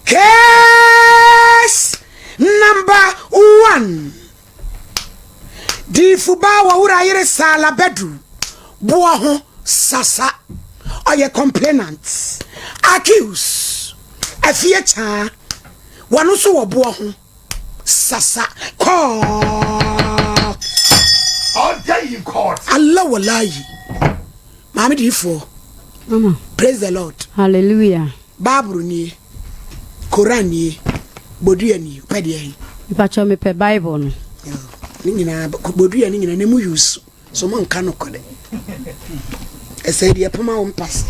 Case number 1. Di fuba wa ura yere sala bedroom. Boa ho sasa. Oye complainants. Accuse. Afie cha. Wanu so wo boa ho sasa. Call. All day in court. Allah wallahi. Mami di fo. Mama. Praise the Lord. Hallelujah. Bible ni. Quran ni. Bodua ni. Pede Ipacho me pe Bible no. Ningina bodua ni ngina nemu use. So mo nka no kode. Esedi epoma wo mpass.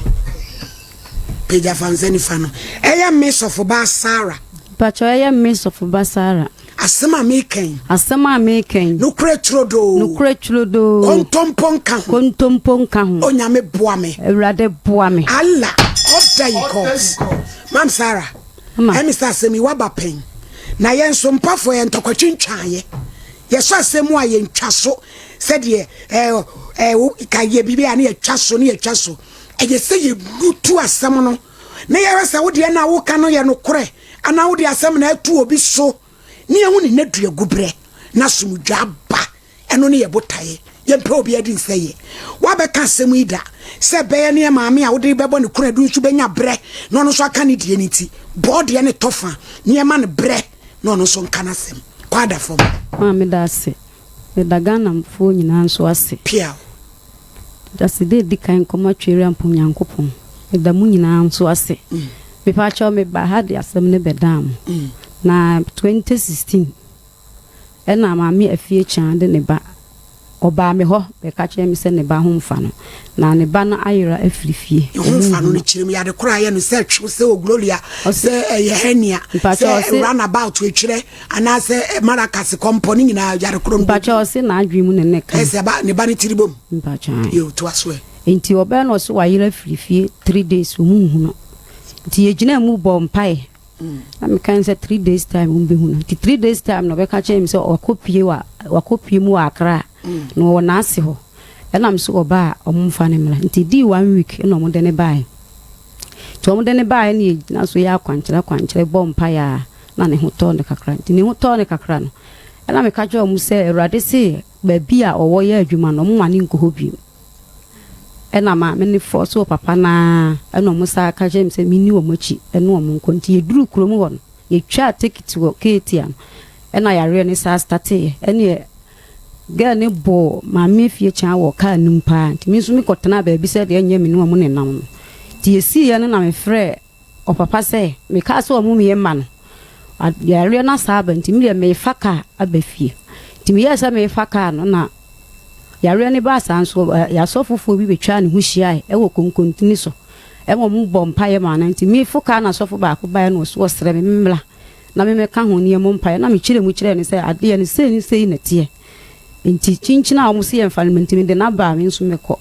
Peja fanzeni fano. Eya miss of Basara. Ipacho eya miss of Basara. Asema making. Asema making. Nukre trodo. Nukre trodo. Kontompon kan. Kontompon kan. Onyame boa me. Ewrade boa me. Allah. Order you cause. Mam Sarah. Mr. Semi waba pen. Na yen Sompa for yen tokwatwintwan ye. Yeso asemu a yen twaso. Said ye ka ye bibia na ye twaso na ye twaso. Eye se ye gutu asem no. Na ye wese wo de na wo ka no ye no kore. Ana wo de asem na atu obi so. Ni ehun ni nadua gubre. Na sumudwa ba. Eno ne ye botaye. Ye mpe obi adi nseye. Wa be ka asem ida. Se be ne maame a wo de bebo ne kore du nsu benya bre. No no so aka ne die ni ti. Body ne tofa. Ne ma ne bre. No no so nka na asem. Kwada fom. Maame da se. Me daga na mfo nyina nso ase. Pia. Dasi de di kan koma twere ampo nyankopon. Me da mu nyina nso ase. Me pa cha me ba ha de asem ne bedam. Na 2016 ena maame afie chan de ne ba oba me ho be ka kire me se ne ba ho mfa no na ne ba no ayira afirifie ho mfa no ne kire me ya de kora ye no se twe se ogloria se ye henia se run about we kire ana se Maracas company nyina ya de koro mpa cha o se na adwi mu ne ka se ba ne ba ne tiribom mpa cha yo to aso enti oba no so ayira afirifie 3 days mu hu no ti ejina mu bo mpai na me kan say 3 days time umbe hu no ti 3 days time no be ka kire me se wakopie mu akra no wona ase ho enam so oba omumfa ne mra nti di 1 week eno mo de ne bae to mo de ne bae ni na so ya kwankyere bompa ya na ne hoto ne kakra nti ne hoto ne kakra no enam ka jo mu se Awurade se ba bi a owo ya adwuma no mo mane nko hobi enam a me ne fo so papa na eno mo sa ka je me se mini wo machi eno mo nko nti eduru kuro mu ho no ye twa ticket wo ketia ena ya re ne sa start ene girl ne bo maame fie chan wo ka numpa nti mi so mi kotena ba bi se de anya mi no mo ne nam ti esi ye na me frɛ o papa se me ka so mo mi yema no ya re na sa ba nti mi me faka abafie nti mi ya sa me faka no na ya re ne ba sa nso ya so fufu bi betwa ne ho hia e wo konkontini so e mo bo mpa ye ma na nti mi fuka na so fu ba ko ba no so sere me mmla na me ka ho ne mo mpa na me kire mu kire ne se ade ne sei na tie nti chinchina omu si environment mi de na ba mi nso meko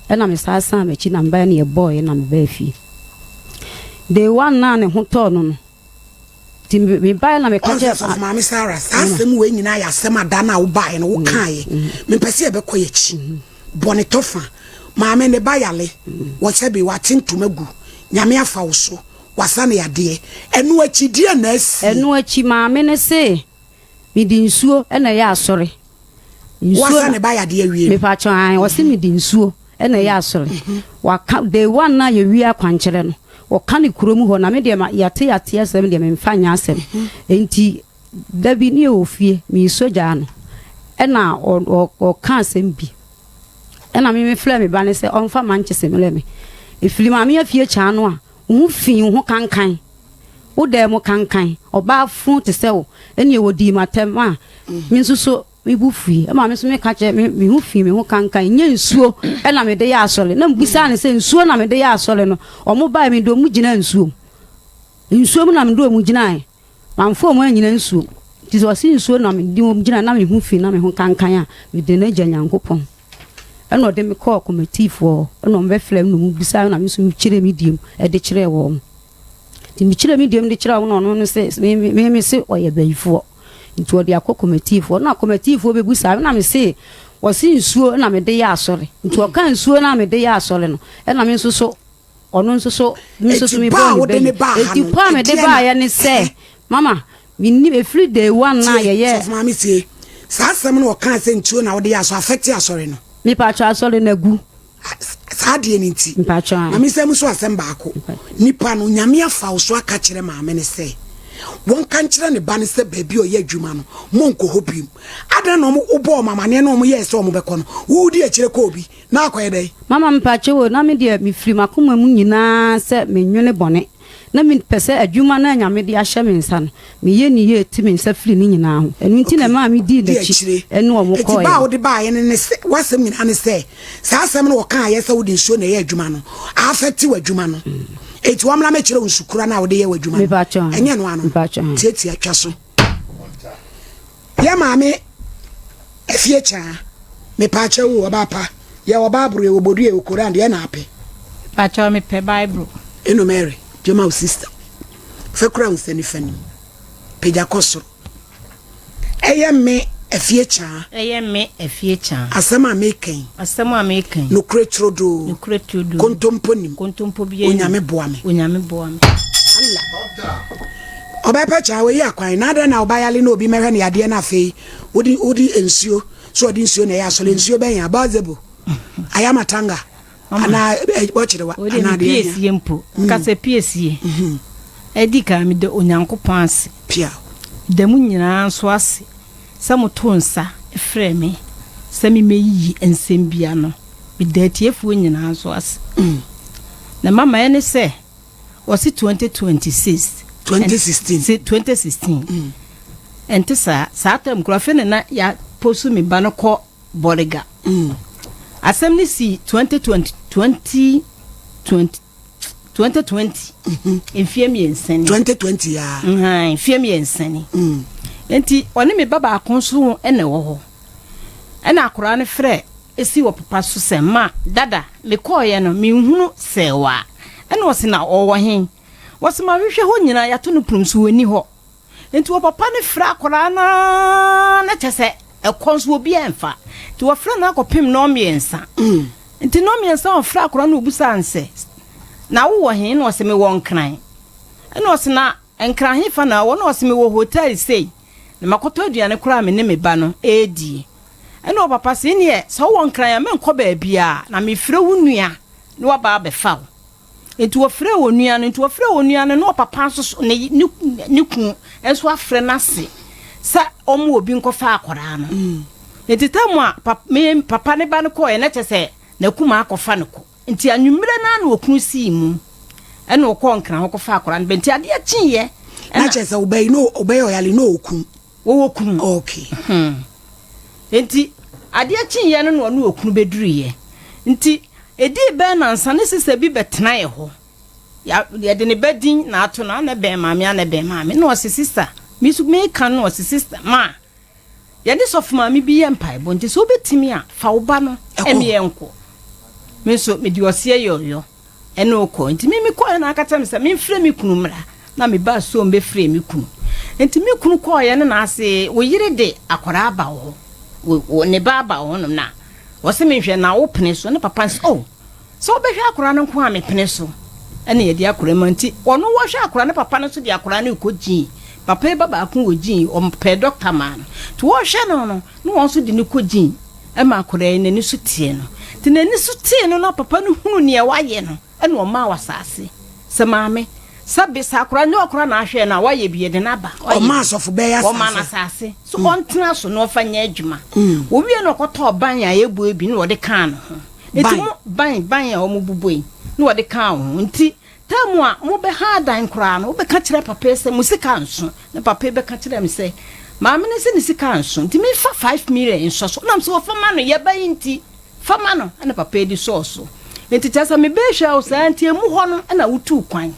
e na me sasa me chi na mba ne ye boy na me ba fi de one na ne hoto no no ti me ba na me ka je fa mama Sarah asem we nyina ya asem ada na wo ba no wo kan me pese e be koye chi bone tofa mama ne ba yale wo se be watintumagu nyame afa wo so wasane yade enu achi die na asi enu achi mama ne se mi di nsuo e na ya asore wasa ne ba ya de awie me pa chan wo se mi di nsuo e na ya asore waka de one na ye wi akwankyere no wo ka ne kurom ho na me de yate asem de me mfa nya asem enti da bi ne ofie mi soja no e na o ka asem bi e na me fle me ba ne se on fa manchese me le me e fili ma me afie chan no a wo fi ho kankan wo de mo kankan oba fun te se wo ene wo di matem a mi nsuso mi bu fi e ma me so me ka che mi hu fi mi hu kankan nya nsuo e na me de ya asole na mbisa ne se nsuo na me de ya asole no o mo ba mi do mu gina nsuo mu na me do mu gina e ma mfo mo anyina nsuo ti so si nsuo na me di mu gina na me hu fi na me hu kankan a me de na gya Nyankopon e no de me call committee for e no me flem no mu bisa na me so mi kire mi diem e de kire wo ti mi kire mi diem de kire wo no se me se o ye bayifo nti odi akokometifo na akometifo bebusa na me se wasi nsuo na me de ya asore nti o kan nsuo na me de ya asore no e na me nso so ono nso mi bo ni eti pa me de ba ya ni say mama mi ni be free day one na ye so mama tie sa asem no kan se ntuo na wo de aso affect asore no mi pa cha asore na gu sa de ni nti mi pa cha mama se mu so asem ba ko nipa no nyame afa wo so aka kire maame ne say won kan kire ne ba ne se baabi o ye adwuma no monko hobim ada no mo obo mama ne no mo ye se o mo be ko no wo di akire ko obi na akoye dai mama mi pa che wo na mi de mi free makoma mu nyina se me nwene bone na mi pese adwuma na nyame de ahye me nsa no me ye ni ye ti me nsa free ni nyina ho enu nti na ma mi di da chi enu o mo ko e ti ba wo de ba ye ne se wasem nyina ne se sa asem no wo kan ye se wo de nsuo na ye adwuma no affect wo adwuma no eti wamla me kire unsukura na wo de ye wo adwuma enye no ano tieti atwa so ya maame efie cha me pa cha wo ba pa ya wo Bible ye wo bodu ye wo Quran de na ape pa cha me pe Bible eno Mary jema sister fe kura unsani fani peja kosoro eye me efie cha asema meken no kretrodo kontompo bi onyame boame Allah oba pa cha we yakwan na da na oba yale na obi mehwe ne ade na afei odi ensuo so odi nsuo na ya so ensuo ben ya bazebo ayamatanga ana bochirewa ana de piesie mpo kase piesie edika mi de onyankopon ase pia de mu nyina so ase samotonsa efreme sami meyi ensembia no bi datiefu nyina so ase na mama ene se wasi 2016 ente sa atam krofene na ya posu mi ba no ko boriga asem ni si 2020 enfiem yensani 2020 ya enfiem yensani enti oni me baba akonso ene wo ho ena akora ne frɛ esi wo papa so se ma dada me koye no me hunu sewa ena wo se na owo hen wo se ma hwehwe ho nyina ya to no prumsu wani ho enti wo papa ne frɛ akora na chese ekonso obi enfa ti wo frɛ na akopem no miensa enti no miensa wo frɛ akora na obusa anse na wo hen no se me won kran ena wo se na enkran hen fa na wo no se me wo hotel sei na makoto aduane kura me ne me ba no edi eno papa se ne so won kran ya me nkɔ ba bia na me frɛ wo nua ne wa ba fa wo enti wo frɛ wo nua no no papa so ne ku enso afrɛ na se sa omo obi nkɔfa akɔra no enti tamu a papa ne ba no kɔ na kyese na kuma akɔfa ne ko enti anwumre na na okunu si mu eno kɔ nkran ho kɔfa akɔra no benti ade akyiye na kyese obey oyale no okun wo okunu okay enti ade akyiye no no okunu beduriye nti edi be na nsa ne sisa bi betena ye ho ya de ne bedin na ato na na be maame no se sister mi su me kan no se sister ma ya de sof maame bi ye mpai bo nti so betimi a fa wo ba no emi enko me so me di osie yoyo ene okọ nti mi ko na akata me se me mfre me kunu mra na me ba so mbe fre me kunu enti me kunu ko ye na ase wo yire de akwara aba wo ne ba aba wo no na wo se me hwe na wo pene so ne papa so so be hwe akwara no ko a me pene so ene ye de akwara manti ono wo hwe akwara ne papa no so de akwara ne ko jin papa e baba akun wo jin o pe doctor man to wo hwe no won so de ne ko jin e ma akwara ne ni so tie no te ne ni so tie no na papa no hunu ne wa ye no ene o ma wasase se maame sabe sakura ne okura na ahwe na waye biye de na ba o ma sofu be ya o ma na sase so on tena so no fanya adwuma wo wie no koto ban ya yebu ebi ne wo de kan no enti mo ban ya o mo buboi ne wo de kan ho nti tamu a mo be ha dan kura no wo be ka kire papa ese musika nso ne papa be ka kire me se maame ne se ne sika nso nti me fa 5 million nso so na me so fa ma no ye ba nti fa ma no ne papa edi so nti tasa me be hwa o sa nti emu ho no na wutu kwan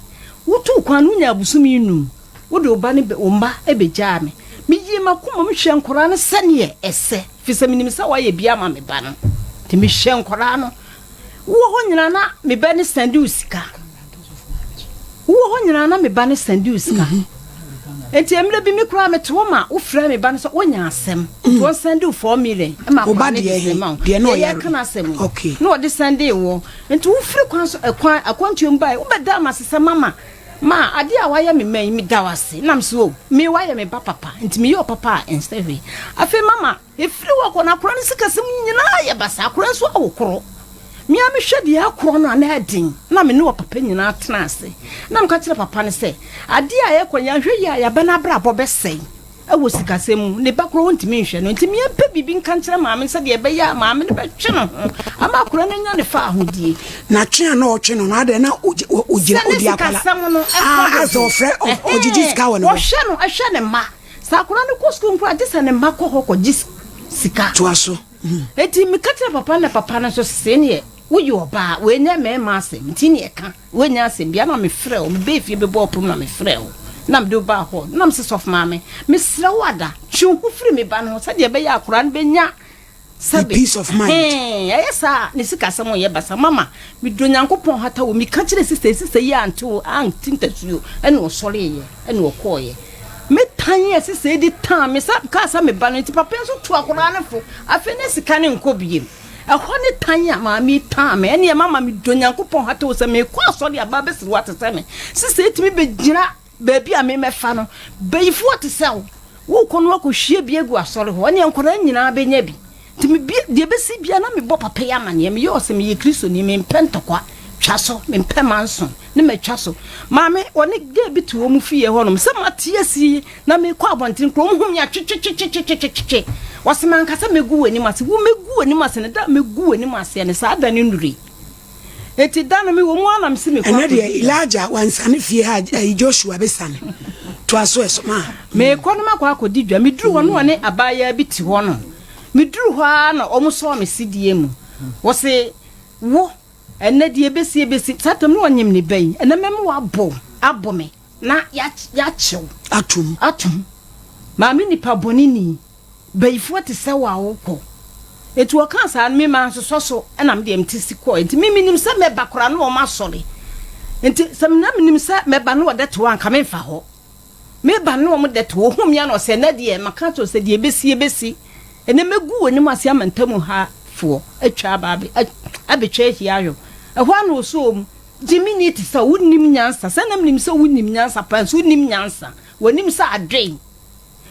nya busumi num wo de oba ne omba ebeja me yi makoma me hwe nkora no sane ese fisa minim sa wa ye bia ma me ba no ti me hwe nkora no wo ho nyina na me ba ne sandi usika enti emre bi me kura me to ma wo frɛ me ba no so wonya asɛm to send you 4 million e ma kwa ne de no ya kana asɛm okay no de send wo enti wo frɛ kwan so akwantuom bai wo bɛda ma sesa mama ma ade a wayɛ me man me da wase nam so me wayɛ me ba papa enti me yo papa instead we afi mama e frɛ wo kona kora ne sikasɛm nyina yɛ basa kora so awokoro me am hwede akoro no na adin na me ne wo papa nyina atena ase na me ka kire papa ne se ade a ye kwanya hwe ya ba na bra bobesɛn awo sikasɛm ne ba koro ntimi nhwɛ no ntimi empa bibi nka kire maame se de be ya maame ne bɛtwe no ama akoro na nya ne fa ahodie na twe na ɔtwe no na ade na ogira odi akwala as of friend of ojiji ska won wo hwɛ no ahwɛ ne ma sa akoro ne ko school nkura de se ne ma kɔ hɔ kɔ gis sika to aso eti me ka kire papa na so se ne wo yo ba we nya me ma asem ntini e ka we nya asem bia na me frɛ o me be fie be bo pom na me frɛ o na me do ba ho na me se sof maame me srɛ wada twu hu firi me ba no sɛ de be ya akora no be nya sabe peace of mind yesa ne sika asem o ye basa mama me do nyankopɔn hata wo me ka kire sisi yi anto antintasuo ɛne o sɔre ye ɛne o kɔɔ ye me tanye sisi di tan me sa ka sa me ba no nti papa so to akora no fo afi ne sika ne nkɔ biem ehone tanya maami tame ene mama mi donyankopon hata wo se me kwa so de aba besi what se me sisi etimi be gira baabi a me mefa no beyifu what se wo kono akohwie bi egu asore ho ene nkora nyina benya bi timi bi de besi bia na me bo papa ya mane me yo se me ye kristo ni me mpentokwa twaso me mpɛmanso ne matwaso maame one ge bi to mu fie ho no se matie si na me kwa abontin krom hum ya twetwetwetwetwetwe wase man kasa megu wani mase wo megu wani mase ne da megu wani mase ne sa da ne nduri eti da no me wo mu anam se me kwa ene de Elijah wansane fie ha Joshua besane to aso eso ma me kwa no makwa akodi dwa me duru ho no ne abaya bi ti ho no me duru ho na omo so me sidie mu wose wo ene die besi satam no onyem ne bai ene mem wo abo me na ya chew atum maami nipa bonini baifo te se wa wokɔ etu oka sa me ma so ena me de mtisi kɔ enti mimi nim se me bakora no ma sɔre enti sam na nim se me ba no de to anka me fa hɔ me ba no mo de to hum ya no se na de maka to se de besi ene megu woni ma se amantamu ha fo atwa baabe abetwa hia ayo ehwa no so mu jimini ti sa wonim nyansa sanam nim se wonim nyansa pa so wonim nyansa wonim sa adwen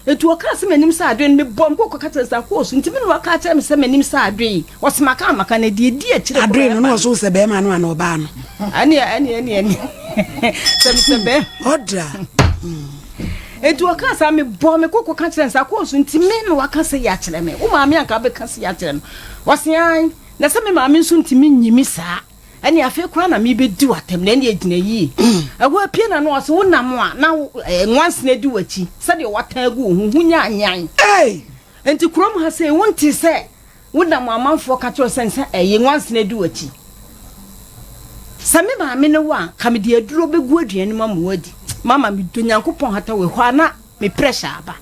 etu oka se menim sa adwen me bom ko kata sa ko so ntimi no aka tell me se menim sa adwen wosimaka maka na de di akire adwen no so se be ma no ana oba no ani se be odra etu oka sa me bom me ko kata sa ko so ntimi no aka se ya kire me wo maame anka be ka se ya kire no wosian na se me maame so ntimi nyimi sa ani afi kura na mi be di watem na ne agina yi ewo apie na no so wonam a na nwanse na di wachi se de watan agu hunya anyan enti kurom ha se wonti se wonam amanfo ka cho sense nwanse na di wachi same ma me ne wa ka me di aduro begu aduane mamu adi mama mi do nyankopon hata we hwa na me pressure aba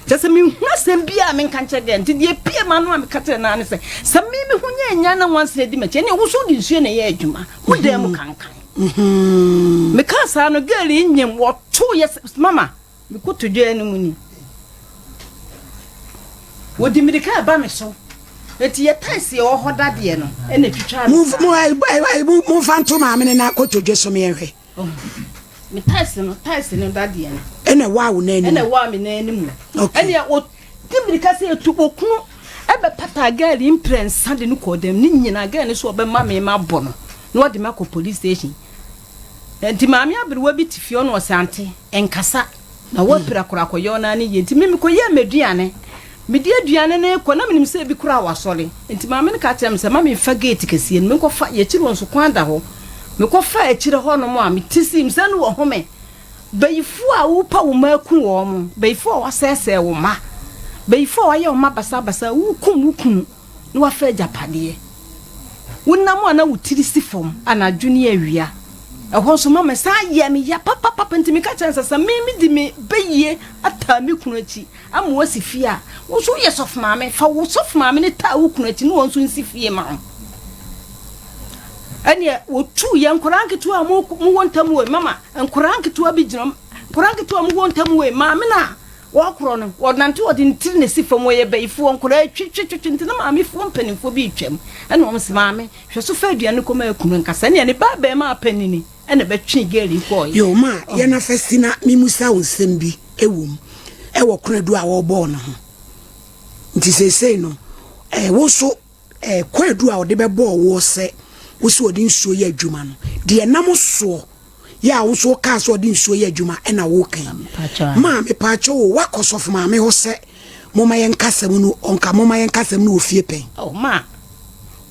just me hwasem bia me kan che de nti de pie ma no me katre na ne se same me hunya anya na wanse de me che ne wo so di nsuo na ye adwuma wo dem kankan me ka sa no gari nyem wo to yes mama me ko to dwe no muni wo di me ka ba me so eti ye taisi wo hoda de no e na twitwa mu fanto ma me na ko to dwe so me ehwe me taisi no dadie no ene wa wo na ani ene wa me na ani mu ene o timirika se etubokunu ebe pata gari imprensa de no kodem ni nyina gari so obe ma me ma bono no de mako police station enti maami abirwa bi tifio no osante enkasa na wo pira kura koyo na ni enti mimi ko ye meduane medi aduane ne ko na menim se bi kura wasole enti maami ne ka kyerem se mami fa gate kese ni me ko fa ye kiri won so kwanda ho me ko fa e kire ho no mo a metisim se no wo home beifu a wo pa wo maku wo mo beifu a wasese wo ma beifu a ye wo ma basa wukum no wa fa japade wonam ana wutiri sifom anadwo ne awia ehon so mama sa ye me ya papa ntimi ka chansa sa me di me beye ata me kunu achi ama wasifi a wo so ye sof maame fa wo sof maame ne ta wo kunu achi no won so nsifie ma ane wo tu ye nkoranketu a mo wontam we mama nkoranketu abi gina poranke to am won tam we ma me na wo kro no wo nante wo de ntiri ne sifam wo ye baifo nkora twitwitwitwi ntina ma me fo mpanimfo bi twam ene wo msema me hwe so fa aduane koma akunu nkasa ne ba ba ma panini ene betwe geri ko yo ma ye na festina mimusa wonsem bi ewom wo kradu a wo bo no ho nti sesei no wo so kwadu a wo de bebo wo se wo so odi nsuo ye adwuma no de nam so ya wo so ka so odi nsuo ye adwuma ena wo kan ma me pacho wa kosof ma me ho se moma ye nkasam no onka moma ye nkasam no ofie pen oh ma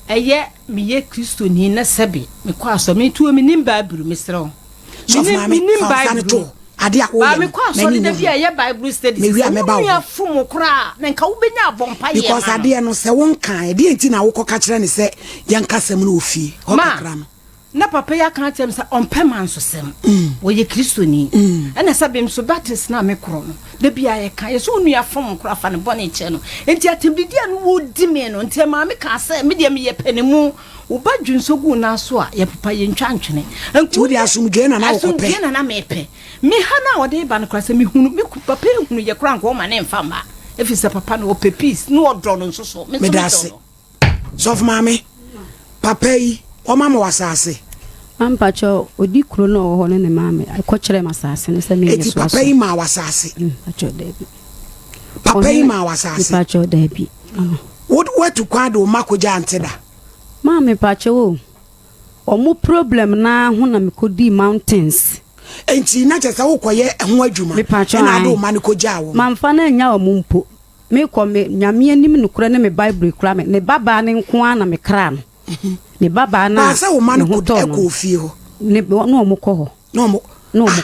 eye mi ye Kristo ni na sebe me kwa so me tuo me nim Bible me sero so ma me nim Bible ade a wo ba me kwa so de bia ye Bible studies me wi me ba wo fum kra na nka wo benya abompa ye because ade no se won kan ade enti na wo koka kire ne se ye nkasam no ofie ho kakra no na papa ya kan tem sa onpema nso sem wo ye Kristo ni ena sabem so batis na me kro no de bia ye kan ye so nua fom kro afa ne bone che no enti atembidia no wo di me no enti ma me ka se me de me ye panemu wo ba dwunso gu na so a ye papa ye ntwantwene enti wo de asumdwe na na wo kope asumdwe na me pe me ha na wo de ba no kra se me hunu me ku papa hunu ye kra nko ma ne mfama efisa papa no pe peace no odro no nso so me so of mama papa yi o mama wasase Ampacho odi kro no ho ne mama akokere masase ne se me yeso papa yi ma wasase acho debi papa yi ma wasase acho debi what to kwado makoja anteda mama pacho o mu problem na ho na mekodi mountains enti na chesa wo koye ho adwuma na do ma ne koja wo mamfa na nya o mu mpo me ko me nyame anim no kura ne me Bible kura me ne baba ne nko ana me kra no ne baba na asa wo man ko eko fie ho ne no mo ko ho no mo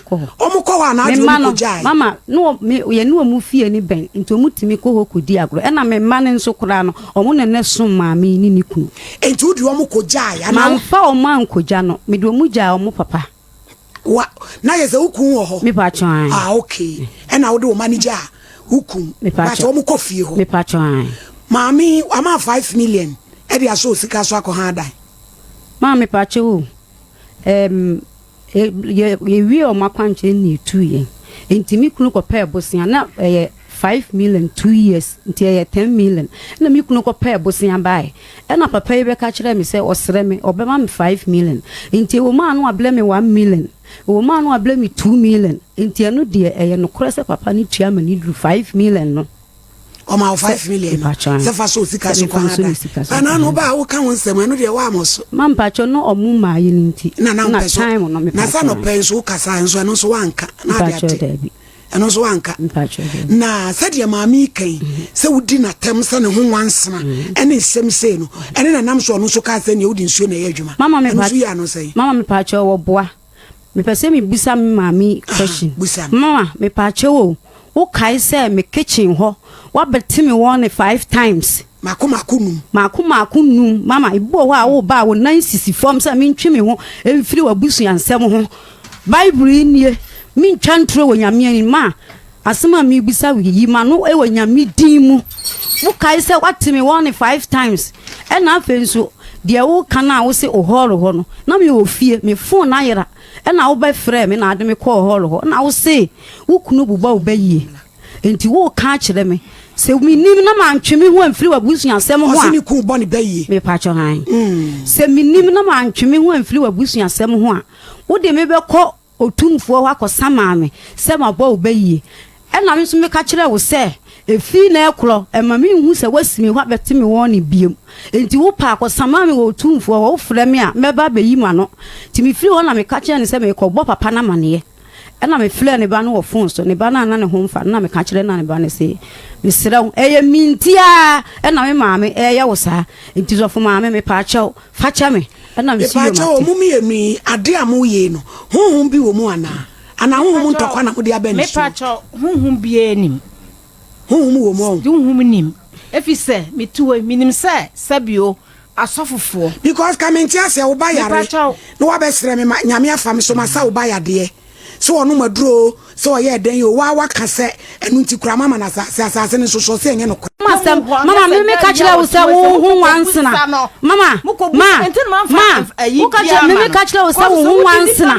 ko ho o mo ko wa na adu ko jai mama no me ye no mo fie ni ben nti o mutimi ko ho kodi agro e na me ma ne nso kura no o mo ne so ma me ni ni kunu enti odi o mo ko jai ana man fa o man ko ja no me do mu ja o mo papa wa na ye se ukun wo ho me pa chan okay e na wo do manager ukun ba to mo ko fie ho me pa chan mami ama 5 million e dia so sika so akọ dan mami pa che ye wi o makwanche ni 2 years enti mi kunu ko pay bosia na 5 million 2 years enti 10 million na mi kunu ko pay bosia bai e na papa ye be ka kire mi se osere me obema mi 5 million enti wo ma no able me 1 million wo ma no able me 2 million enti eno de no kore se papa ni tua ma ni 5 million no o ma 5 million se fa so sika so kwa ana no ba wo kan wonsem eno de wa amoso mam pacho no omu ma ye nti na time no me na sa no penso kasa enso eno so wanka na de eno so wanka na se de maami kan se wudi na tem se ne ho wansena ene sem se no ene na nam so no so ka se ne wudi nsuo na ye adwuma mama me pacho wo boa me pese me bisa me maami question mama me pacho wo kai se me kitchen ho wa beti me won 5 times makunum mama ibo wa wo ba wo 960 form se me ntwe me ho emfiri wa busu yansem ho Bible nie me ntwantro wo nyame ni ma asema me bisa wi ma no e wo nyame din mu wo kai se wati me won 5 times e na afenso de wo kana wo se ohoro ho no na me ofie me phone na yera e na wo ba frɛ me na ade me call ohoro ho na wo se wo kunu buba wo ba yie enti wo ka kire me se mi nim na ma ntwe me ho amfiri wa busu asem ho a se ni ku bɔ ne ba yie me pa cho han se mi nim na ma ntwe me ho amfiri wa busu asem ho a wo de me be kɔ otumfo ho akɔsama me se ma bɔ wo ba yie e na me so me ka kire wo se efi na ekro e ma me hu se wasimi ho abete me won ne biem enti wo pa akɔsama me wo otumfo wo frɛ me a me ba be yi ma no ti me firi ho na me ka kire ne se me kɔ bɔ papa na mane ena me fle ne ba no wo phone so ne ba na ne ho mfa na me ka kire na ne ba ne se me sira eye mintia ena me maame eye wo sa nti so fo maame me pa chew fa che me ena me si yo ma pa chew mu me emi ade amu ye no honhom bi wo mu ana honhom ntokwa na mo de aba ni so me pa chew honhom bi enim honhom wo mu honhom nim efi se me tuwe minim se sabio asofofo because kamentia se wo ba yare no wa be sere me nyame afa me so ma sa wo ba yade so onu maduro so ye den yo wa ka se enu nti kura mama na asase ne so se enye no mama me ka kire wo se wo hu wansena mama wo ka kire me ka kire wo se wo hu wansena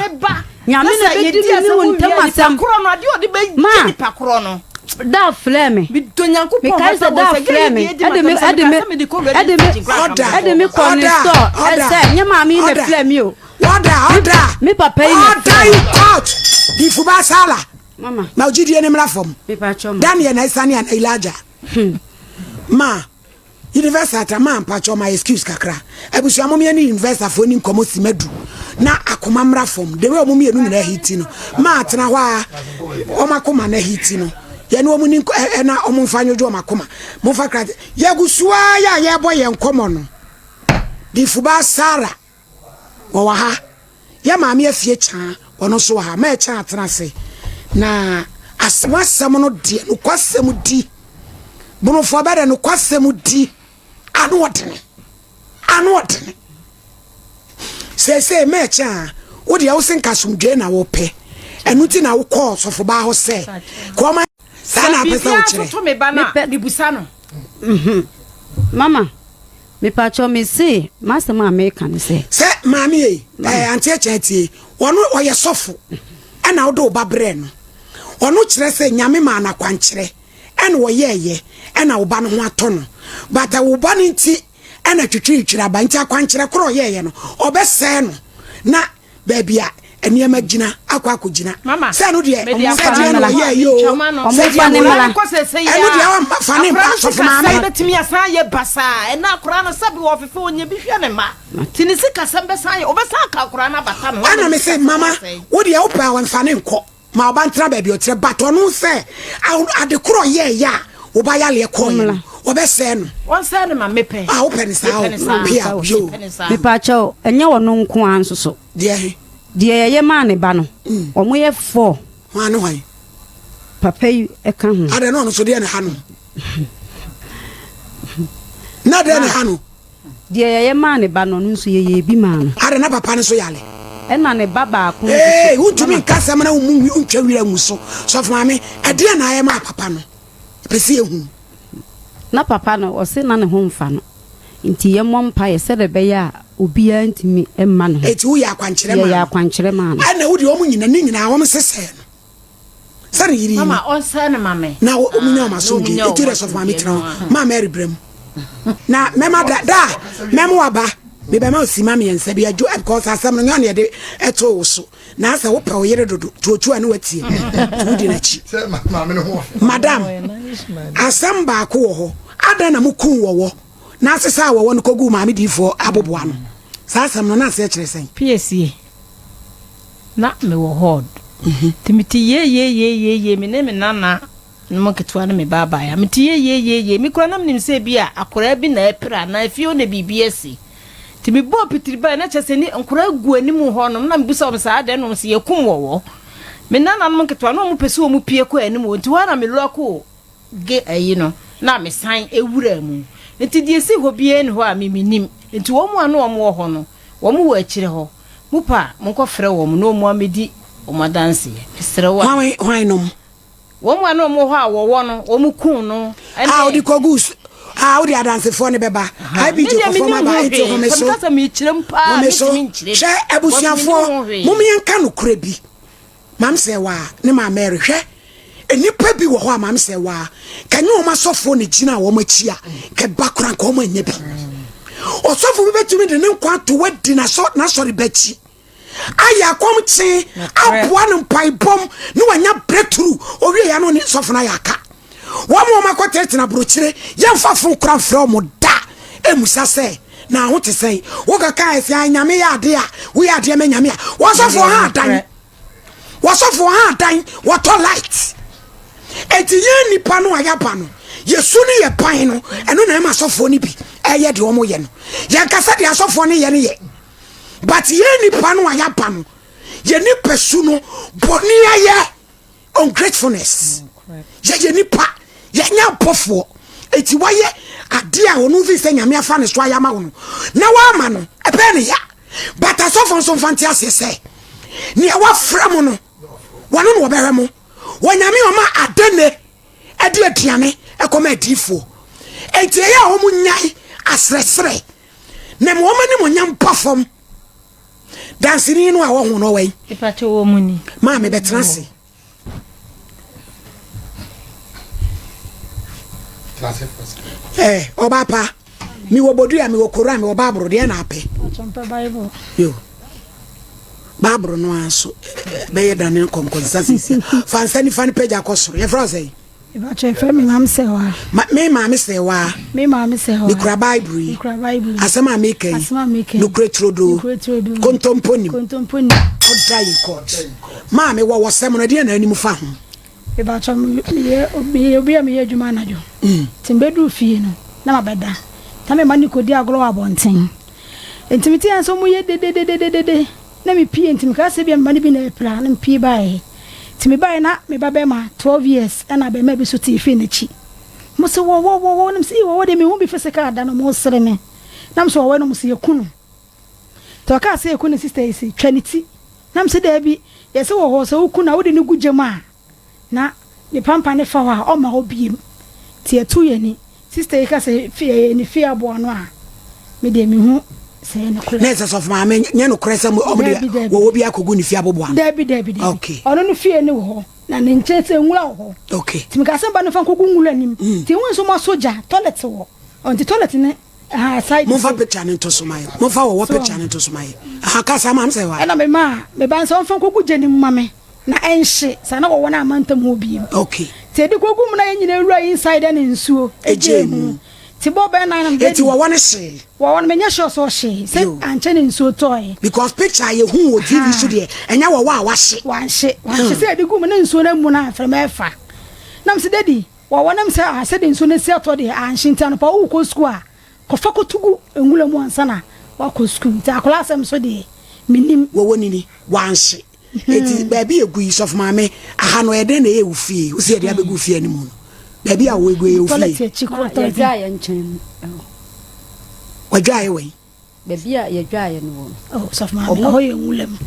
nyame no bedi ni won tamasam kro no ade odi be ni pa kro no da flame bi to nyankopon me kai da flame ade me ko ni store ese nya ma mi na flame yo order me papa yi na out di fuba sala mama ma ojidi ene mra fom me pa choma Daniel na Isani and Elijah ma university ma pa choma excuse kakra abusu amomie ni university fo ni Nkomo simedu na akoma mra fom de we omomie nu na hiti no ma atena ho a o makoma na hiti no ye no omuni na omumfanyo jo makoma mo fa kra ye gusua ya ye boye Nkomo no di fuba sara wo wa ha ye maame afie chan ono so ha ma chan atena se na aswasam no die no kwasem di bunu fo bere no kwasem di anu odene se me chan wo de wo senka sumdwe na wo pe enu ti na wo call so fo ba ho se ko ma sana pesa wo kire to me bana di busano mama me pa cho me se master ma America ne se mami anti echetie wono oye sofo ana wo do ba bre no wono kire se nyame ma na kwankire ena wo yeye ena wo ba no ho ato no but wo ba no nti ena twitwitwira ba nti akwankire kro yeye no obese no na babia eniema gina akogina se no de se de no yeye yo se de ne mala enu de wa fa ne ba so fa ma betimi asan ye basa ena akora no sabi wo fefe onye bi hwe ne ma tinisi kasambe san ye obesa aka akora na bata no ana me se mama wo de wo pa wan fa ne nko ma oba ntra ba bi o tre but onu se ade kro ye ya oba ya le ko ye obese no won se ne ma mepe wo peni sa o pia yo me pa cho enye wono nko ansoso de ye ma ne ba no omo ye 4 wan no papa yi e ka ho ade no so de ne ha no na de ne ha no de ye ma ne ba no nso ye bi ma no ade na papa ne so yale e na ne baba ko utumi nkasa mana umu untwa wira muso so fa me ade na aye ma papa no pese ehu na papa no o se na ne ho mfa no nti ye mompa ye se de be ya obi antimi emma no eti wo ya kwankyere ma ya kwankyere ma no ana wo de omu nyina ni nyina wo msese no sare yiri mama on se ne mame na wo omunya ma so di eti re so fa me tira ma Mary brem na mema da memo waba me be ma osima me yensa bi adwo because asam no nyane de eto wo so na asa wo pa wo yere dodo tuotu anu watie wo di na chi madam asam ba ko wo ho ada na mukun wo na asesa wo no kogu maame difo aboboa no sa asam no na ase kire sen PSA na me wo hod timiti ye me ne me nana no ketwa na me baba ya miti ye me kura na me se bia akora bi na epra na afio na BBS timi bo pitiri ba na chese ni nkora gu anim ho no na me busa o sa ade no se yekum wo me nana no ketwa no mo pese o mo pie ko anim wo nti wa na me loko ge ayi no na me san ewura mu nti die si ho bie ne ho a me nim nti wo mo anu o mo ho no wo mo wo akire ho mupa mo ko frɛ wo mo no mo amedi o madanse pisere wa hwan no wo mo anu mo ho a wo no wo mo kun no odi kogus odi adanse fo ne beba bi je ko fo ma ba eti ho me so kasa me kirem pa me chire she abusuafo mo me yanka no kura bi mam se wa ne ma Mary hwe enipa bi wo ho a mam se wa kanyi o ma sofo ne gina wo ma chia ke bakura nka o ma nya bi o sofo bi betumi de ne nkwa to wadi na so na sori bachi aya kom chi aboa no pai bom ne wanya breakthrough o wie ya no ni sofo na yaka wo mo ma ko tetina brochire yemfa fo kura frɛ mo da emusa se na ho te sei wo ka ka ese anyame ya ade a wo ya ade me nyame a wo sofo ha dan wo to light eti ye nipa no ayaba no yesu ni ye pan no eno na ma sofo ni bi eye de omo ye no ye kasa de asofo ni ye ne ye but ye nipa no ayaba no ye ni pesu no boni aye ungratefulness ye nipa ye nya pofo eti waye ade a onu fi se nyame afa ne so ayama wo no na wa ama no ebe ne ya but asofo so fanti asese ni e wa fra mo no wono no obere mo wonyame o ma adene ade aduane ekoma adifo enti ya o mu nyai asresre na mo ma ni mo nyam pafom dancing no a wo ho no wai ipache wo muni ma me betena se oba pa mi wo bodu ya mi wo kora mi wo babro de na ape Sompa Bible yo babro no aso be ye dan Nkomo consistency fansa ni fan page akoso ye froze ipache fe mi mam se wa me ma se wa ni kura Bible asema meken no kretrodo kontomponi oda in court ma me wo sem no de na anim fa ho ipache me obi am ye adwuma na jo timbedu fie no na mabeda tame mani kodi agro abonten entimiti anso mu ye de na me pie ntim ka se bia mani bi na epra na me pie bae timi bae na me babe ma 12 years na be ma bi so ti fi na chi mo se wo na me se wo de me hu bi fisika da no mo sere me na me so wo no mo se yakunu to ka se yakunu sister isi twaniti na me se da bi ye se wo ho se ukuna wo de ni gujema na ni pampa ne fa wa o ma ho biem ti etu ye ni sister ka se fi ni fi abo no a me de me hu se ne kula nesa of ma me nya no kresa mo de wo bi akogu ni fi abobo am debi okay ono no fi ni wo na ne nche se nwura wo okay ti me ka se ba no fa nkogu nwura nim ti won so mo soja toilet wo on ti toilet ne side mo fa picture ne to so mai mo fa wo picture ne to so mai ka sa ma am se wa na me ba so fa nkogu je ni mame na enhye sa na wo na amantam ho bi okay ti di kogu mu na nyina ewura inside ne nsuo ejemu ti bobe na na eti wo wona she wo wona menya sure so she se anche ne nsuo toy because picture ye hu wo TV so de enya wo wa she wanhye se di gu mu na nsuo na mu na afre mefa nam se dedi wo wona se se de nsuo na se to de anhye ntano pa wo ko school a ko fa ko tugu engula mu ansa na wa ko school ta class am so de minim wo woni ni wanhye eti baby egu isof mame aha no ede na ye ufie usi ede abegu fie ni mu baby a wo egu ye ufie ya ya nchen wadwaye we baby a ya dwaye no oh sof mame ho ye ngulam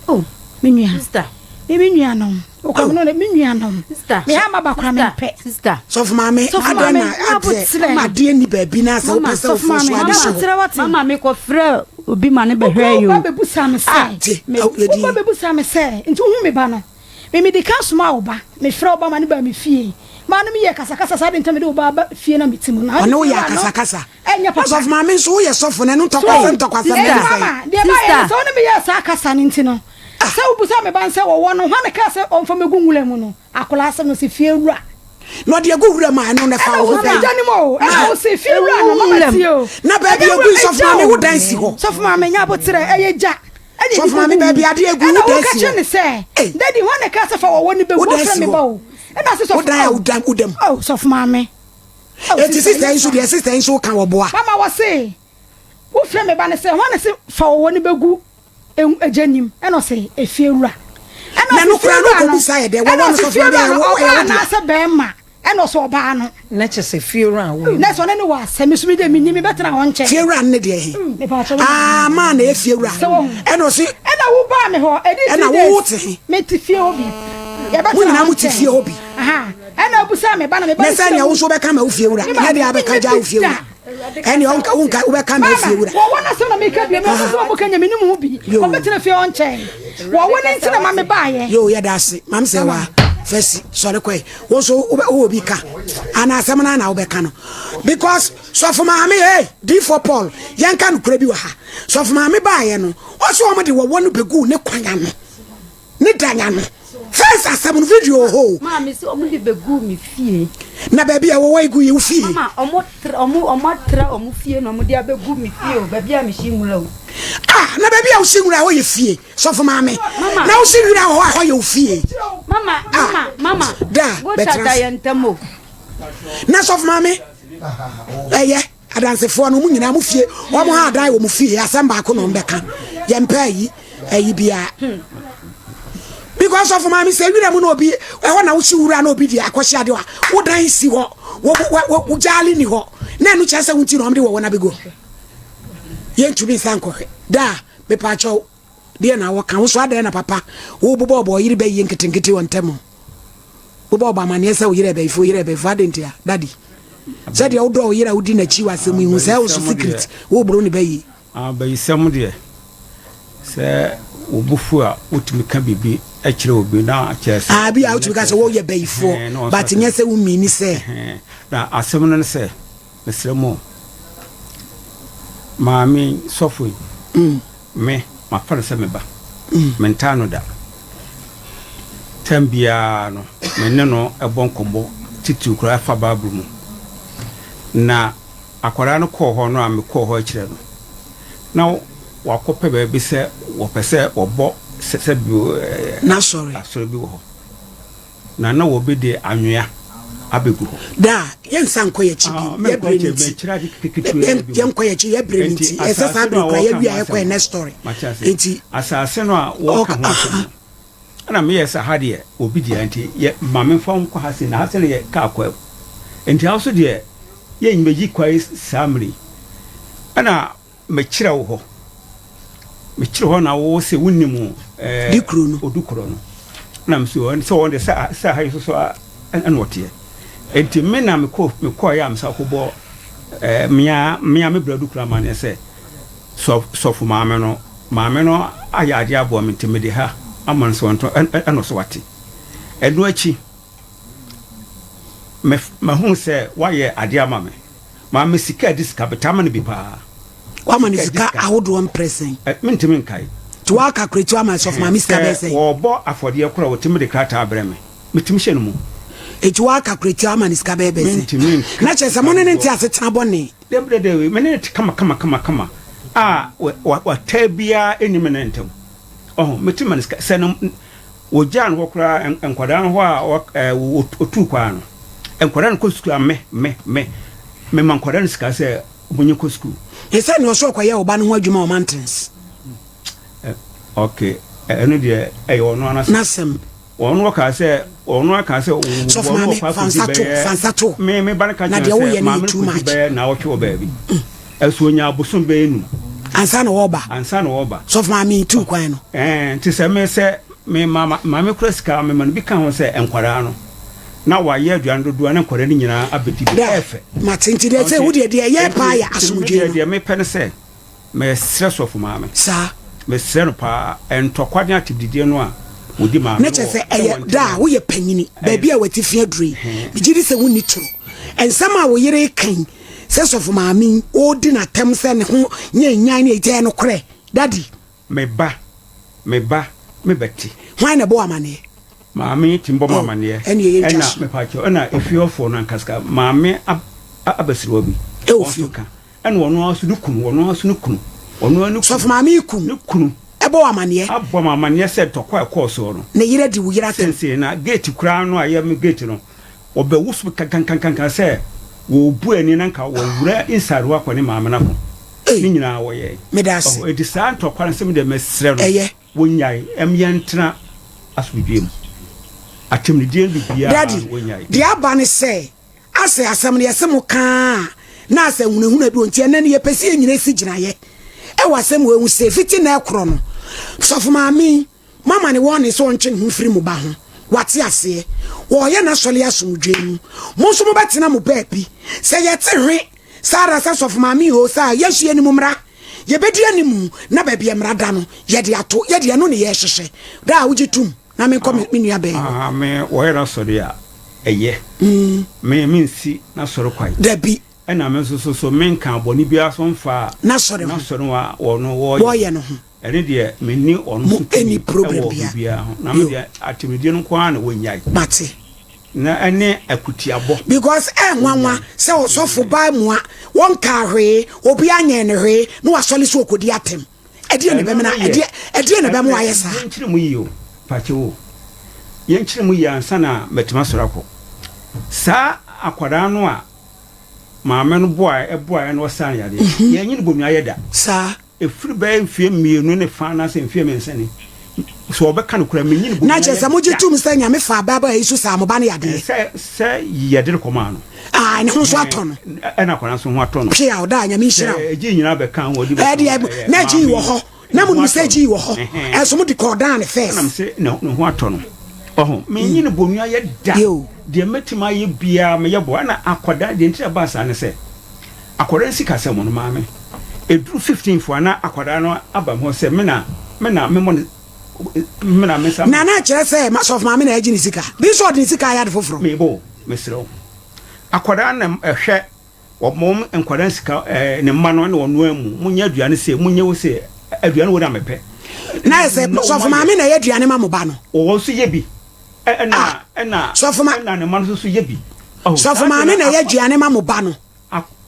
oh minua sister minua no o ko no minua no sister me ha mabakora me pe sister sof mame adana ade ni baby na so pese o fo so ade so mama me ko frɛ obi ma ne behwe yo ba bebusa me se me ba bebusa me se nti hu me ba no me di kanso ma oba me frɛ oba ma ne ba me fie ma no me ye kasa sa de ntame de oba ba fie na metimu na ono ya kasa enya papa sof mame so ye sof na no ntokwa me mama de ba ye so ne me ye sa kasa ne ntino se obusa me ba nse wo no hwa ne ka se onfa megungule mu no akola asem no se fie wura no de agura ma no ne fa wo be janimo o se fie wura no mama ti o na baby egu sof mame wo dan si ho sof mame nya botere eye ja sof mame baby ade egu wo dan si ka che ne se daddy hwa ne ka se fa wo ni be wo fra me ba o e na se sof udam oh sof mame eti sister insu kan wo boa mama wo se wo fra me ba ne se hwa ne se fa wo ni begu ejanim e no se efie wura na no kura no ko bisa ye de wo no sof mame wo na se be ma e no so ba no na che se fie wura wo na so ne no wa se me sumi de mi ni me betra ho nche fie wura ne de he ma na efie wura e no se e na wo ba me ho e na wo te he me ti fie obi ya betra wo na mo ti fie obi aha e na obusa me ba na me ba na se nya wo so be ka ma wo fie wura na de abeka ja wo fie wura eni onka wo be ka ma fie wura wo na se na me ka bi me so mo ka nya me ni mu bi ko betra fie on nche wo woni ntina ma me ba ye yo ya da se mam se wa fesi sorry kwe wo so wo bi ka ana asem na wo be ka no because so for ma me d for Paul yanka no kura bi wa ha so for ma me ba ye no o so mo de wo no begu ne kwanya no ne danya no first asem no video ho ma me se omo de begu mi fie na baby a wo igu ye fie mama omo fie no omo de abegu mi fie o baby a me shinwura o na baby a wo shinwura wo ye fie so for ma me na wo shinwura wo ye fie mama da betra da yentamo na so for ma me adansefo no mu nyina mu fie wo mo ha dan wo mu fie asem ba ko no mbeka ye mpa yi bia because of mama say wira mu no obi e ho na wo si wura na obi di akohia de wa wo dan si ho wo jali ni ho na enu chese wunti no mde wo na bego ye ntumi sanko da be pa cho de na wo kan wo so ada na papa wo bobo yiri be ye nketenkete won temo bobo ba mane se wo yire be fo adentia daddy said you do yira udi na chi wa semu hu say wo secret wo bro ni be yi ba yisem de se obufu a wotumi ka bibi e kire obi na chese bi a wotumi ka se wo ye bayifo but nya se wo mini se na asem no se mesremo maami sofu me ma fa se me ba mentano da tambia no menne no ebon kombo titu kura fa babru mu na akwara no kɔ hɔ no a me kɔ hɔ akire no na wakɔpɛ ba bi sɛ wɔpɛsɛ wɔbɔ sɛ bi na sorry bi wɔ hɔ na wo bi de anwea abegu hɔ da yensan kɔ yachi bi ya bremiti yenkɔ yachi ya bremiti esa sa do kɔ ya wi ayekɔ na story enti asase no a wo ka ho ana me yesa ha de obi de anti ye mame fam kɔ ha se na ha se ye ka akɔ enti ha so de ye nyeji kwai samri ana me kire wo hɔ me kire hɔ na wo se wunnimu dikro no odukro no na me so on de sa ha so an wotie enti me na me kɔ ya amsa ko bo mia me bradu kura ma ne se so maame no ayade abo me ntime de ha aman so onto eno so wate edo achi me hu se waye ade ama me maame sika diska betama ne bi pa wa mani sika ahodo am pressing me ntime nkai to wa calculate wa ma so maame sika be say wo bo afode e kura wo time de krata abreme metimi hye no mu eji wa calculate wa mani sika be say na che se mo ne nti ase tena bone de me ne kama wa tabia enime ne ntem metimi mani sika se no wo jan wo kura enkwada ho a otu kwa no enkwada no ko school me mankwada no sika se bunye ko school ese no so kwa ya oba no ho adwuma o mountains okay eno de ono nasem ono ka se so fansato me baraka na de wo ye ni too much na wo twa baabi asuonya abosom be enu ansa na woba so for me too kwan no nti se me se me mama me kuraska me man bi kan ho se enkwara no na wa ye aduan dodo na enkwara ni nyina abeti bi efe matinti de se wo de ye pa ya asomdwe de me pen se me stress of mama sa me sere pa entokwa de atibdidie no a wodi ma na che se da wo ye panyini ba bia wati fi aduri bigiri se woni tro ensama wo yere kan se sofu maami odi na tem se ne ho nyanyan ne eje no kre daddy me ba me beti hwan na bo amane maami timbo amane ena me pa cho ena efiofo no ankaska maami abasiro bi eofioka ena wono asu nukunu onu sofu maami kunu ebo amane abo amane se tokwa ekọọso no na yire di wo yira sense na gate kura no ayem gate no obe wusu kankan se wo bu ani nanka wo wura inside wa kwani maame na ko ni nyina wo ye medasi edi sa ntokwa nsem de mesre no wo nyai emyentra asubidwem atemni die bibia wo nyai dia ba ne se ase asem ne yesem ka na ase hunahuna bi ontie na ne yepesi enyina si ginaye e wasem wo hu se fiti na ekro no sofu maami mama ne won ne so ntwe hu firi mu ba ho wate ase wo ye na sole asomdwem mo so mo betina mo baabi se ye te hwe sara sa sofu maami ho sa yesu ani mu mra ye bedi ani mu na baabi emra da no ye de ato ye de no ne ye hyehye da wugitum na me kom me nua be me wo ye na sole a eye me nsi na sore kwai dabi ena me so men kan boni bia so mfa na sore wa wono wo ye no ho ene de me ni onu any problem bia na me de atimidie no kwa na wonyai mate na ene akutiabo because nwanwa se osofo ba mu a won ka hwe obi anya ne hwe no wasole so okodi atem ede ne be me na ede ne be mu ayesa yenchire mu yiyo pacho yenchire mu yi ansa na metima sorako sa akwada no a maame no boy no wasan yade yenyi no bomu ayeda sa efiri ba mfie mienu ne fa na se mfie mensani so obeka no kura menyi no bomu na chese mo jitum se nya me fa baba yesu sa mo ba ne yade se yede ko ma no ne ho so atono na kwana so ho atono hwe ya oda nya me hira eji nyina be kan wodi na ji wo ho na mo se ji wo ho so mo di ko dan ne first na me se no ho atono menyi no bomu ayeda de metima ye bia me yebo na akoda de ntira ba sa ne se akoda nsika se mo no maame eduru 15 fo na akoda no aba mo se me na me na me mo me na me sam na kire say of maame na agi ni sika bi so de sika ya de foforo me bo me sero akwada na ehwe wo mom enkwada sika ne mma no na wono amu munya aduane se munya wo se aduane wo na mepe na say of maame na ye aduane ma mo ba no wo so ye bi na so of ma na ne mma no so ye bi so of maame na ye aduane ma mo ba no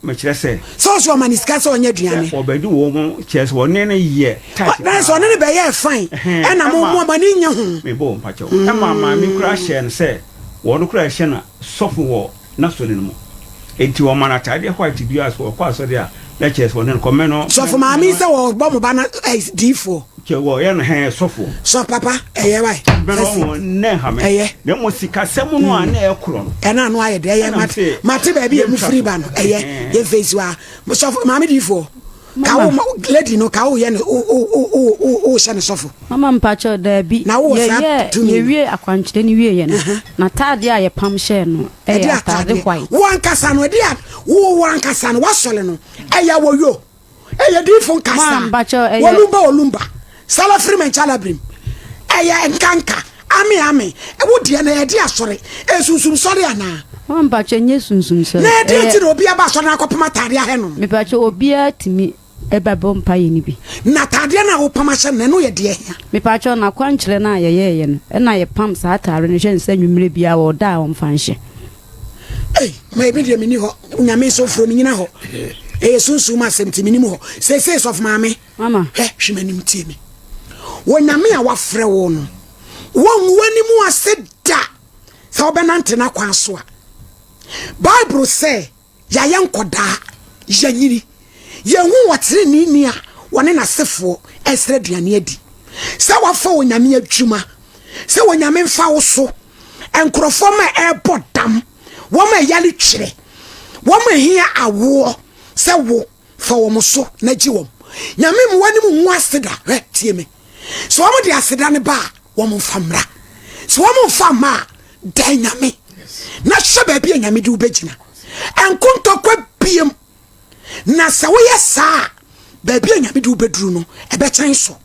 me kire say so maniska so onye aduane obedi wo mo chese wo ne ye na so ne be ye fine e na mo mani nya ho me bo mpacho e mama mi kura hye ne say wo no kura hye na sofo wo na so ne mo enti wo mana tade white bi as wo kwa so de a na chese wo ne ko me no so for maami say wo bo mo ba na D4 ke wo ye no he sofo so papa eye bai me no ne ha me ne mo sika sem no a na e kro no e na no aye de eye mate ba bi e mu free ba no eye ye face wa so for maami D4 ka wo lady no ka wo ye no o sha ne sofo mama mpacho da bi ye wie akwankyere ni wie ye no na tade a ye pam share no e ya tade white wan kasa no dia wo wan kasa no wasole no e ya wo yo e ya D4 kasa wolumba sala free men chala brim eya enkanka ami e wodie na ye di asore esunsum sore ana mamba che nye sunsum sore na di ti no obi aba so na akopema tade ahe no me pa che obi atimi e babo mpa ye ni bi na tade na wo pama hye na no ye de ehia me pa che na kwankyere na ye no e na ye pam sa tare no hye nsa nwumre bia wo da wo mfa nhye ma bi de mini ho nyame so fro mi nyina ho sunsum asem ti mini ho say of maame mama hwemanim tie me wonyame a wafrɛ wo no wonwani mu aseda sɛ obenante na kwa so a Bible say ya yenkoda yanyiri yehu wotre ni a wone na sefo esre duane adi sɛ wafa wonyame adwuma sɛ wonyame mfa wo so enkrofo ma ebodam wo ma yale twire wo ma hia awo sɛ wo fa wo mo so na gi wo nyame mu wani mu aseda tie me so wo de aseda ne ba wo mo famra so wo mo fama da nyame na hye ba bia nyame de ubegina enkonto kwa biem na sa wo yesa ba bia nyame de ubeduru no ebe kyen so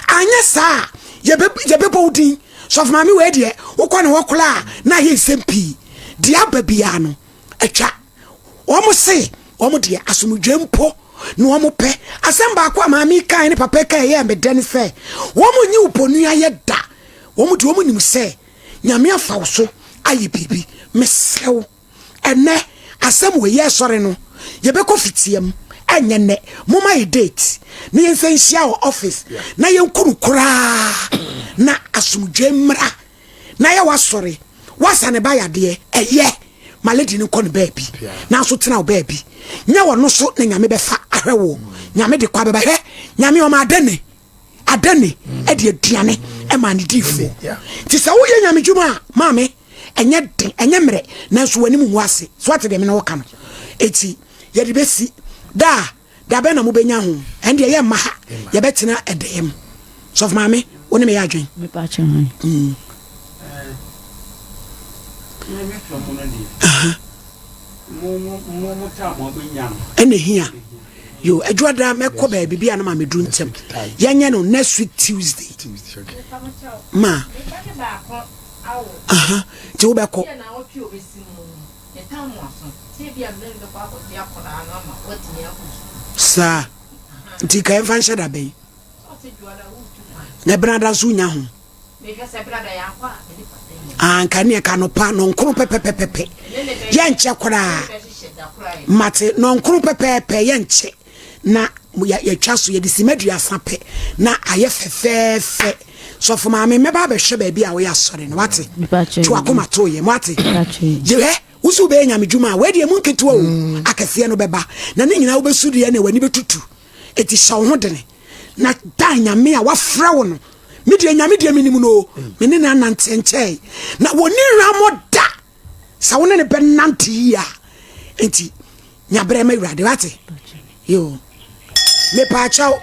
anya sa ye be bodin so of mami we de wo kwa ne wo kula na ye sempi dia ba bia no atwa wo mo se wo mo de asomdwempo no wo mo pe asemba akwa mami kan ne papa kan ye medane fe wo mo nyi uponu aye da wo mo de wo mo nim se nyame afa wo so aye bibi mesrew ene asem we ye sore no ye be ko fitiem enye ne moma ye date ne ye nsia wo office na ye nkurukura na asomdwemra na ye wasore wasane ba yade eye maledi ni kon baby na so tena baby nya wono so na nyame be fa ahwewo nyame de kwa beba he nyame o ma adane e de aduane e ma ne difo ti se wo ye nyame djuma maame enye den enye mre na so wani mu ase so ate de me na wo ka no eti ye de besi da be na mo benya ho en de ye ma ha ye betena edem so maame woni me ya adwen me pa chen ene hia yo adwada mekọ ba bibia na ma medu ntem yenye no next week Tuesday ma ti wo beko sa ti ka enfan shada be na brada zunya ho ankane ka no pa no nkuru pepepepe yenche kora mate no nkuru pepepe yenche na ya twaso ye disimadu asape na aye fefefe so for maame meba be hwe ba bia wo ya sore no wate tu akoma to ye wate je usu be nya medwuma we de mu nketo o akafie no beba na ne nyina wo besudu ye na wani betutu eti sha wo ho dene na dan nya me a wafra wo no media nyame dia minim no mene na nante nche na woni ramoda sa woni ne be nante ya enti nyabre ma wurade wate yo me pa chao